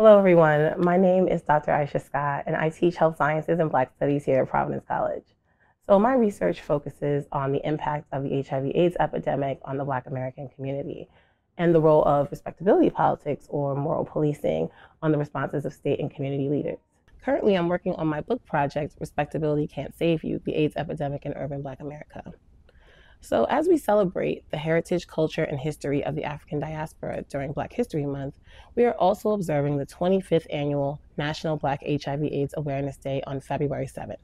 Hello, everyone. My name is Dr. Aishah Scott, and I teach health sciences and Black studies here at Providence College. So my research focuses on the impact of the HIV/AIDS epidemic on the Black American community and the role of respectability politics or moral policing on the responses of state and community leaders. Currently, I'm working on my book project, Respectability Can't Save You, the AIDS Epidemic in Urban Black America. So, as we celebrate the heritage, culture, and history of the African diaspora during Black History Month, we are also observing the 25th annual National Black HIV/AIDS Awareness Day on February 7th.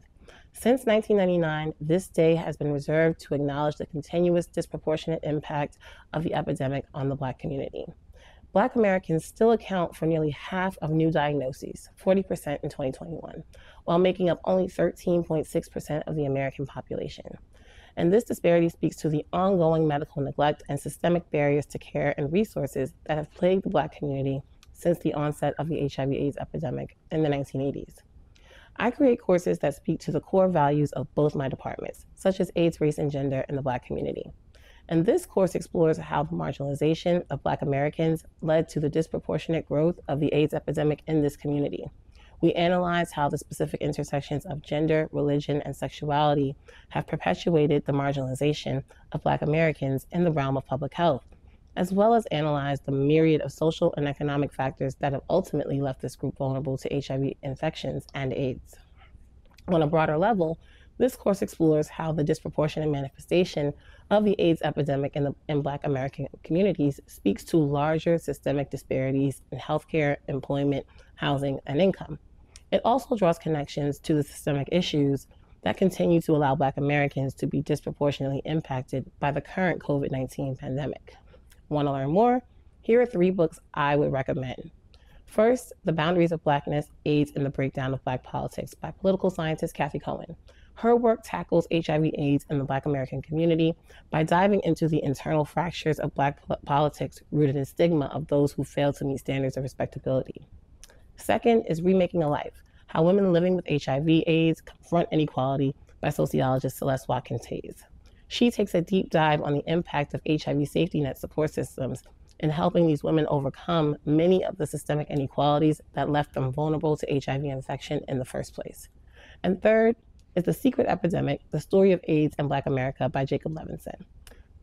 Since 1999, this day has been reserved to acknowledge the continuous disproportionate impact of the epidemic on the Black community. Black Americans still account for nearly half of new diagnoses, 40% in 2021, while making up only 13.6% of the American population. And this disparity speaks to the ongoing medical neglect and systemic barriers to care and resources that have plagued the Black community since the onset of the HIV/AIDS epidemic in the 1980s. I create courses that speak to the core values of both my departments, such as AIDS, race, and gender in the Black community. And this course explores how the marginalization of Black Americans led to the disproportionate growth of the AIDS epidemic in this community. We analyze how the specific intersections of gender, religion, and sexuality have perpetuated the marginalization of Black Americans in the realm of public health, as well as analyze the myriad of social and economic factors that have ultimately left this group vulnerable to HIV infections and AIDS. On a broader level, this course explores how the disproportionate manifestation of the AIDS epidemic in Black American communities speaks to larger systemic disparities in healthcare, employment, housing, and income. It also draws connections to the systemic issues that continue to allow Black Americans to be disproportionately impacted by the current COVID-19 pandemic. Want to learn more? Here are 3 books I would recommend. First, The Boundaries of Blackness, AIDS and the Breakdown of Black Politics by political scientist Kathy Cohen. Her work tackles HIV/AIDS in the Black American community by diving into the internal fractures of Black politics rooted in stigma of those who fail to meet standards of respectability. Second is Remaking a Life, How Women Living with HIV/AIDS Confront Inequality by sociologist Celeste Watkins-Hayes. She takes a deep dive on the impact of HIV safety net support systems in helping these women overcome many of the systemic inequalities that left them vulnerable to HIV infection in the first place. And third is The Secret Epidemic, The Story of AIDS in Black America by Jacob Levinson.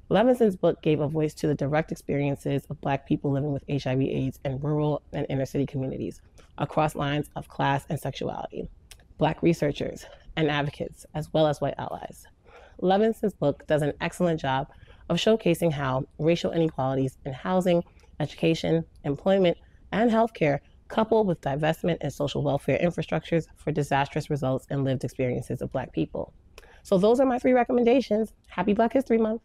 Levinson's book gave a voice to the direct experiences of Black people living with HIV/AIDS in rural and inner city communities across lines of class and sexuality, Black researchers and advocates, as well as white allies. Levinson's book does an excellent job of showcasing how racial inequalities in housing, education, employment, and healthcare coupled with divestment and social welfare infrastructures for disastrous results in lived experiences of Black people. So those are my 3 recommendations. Happy Black History Month.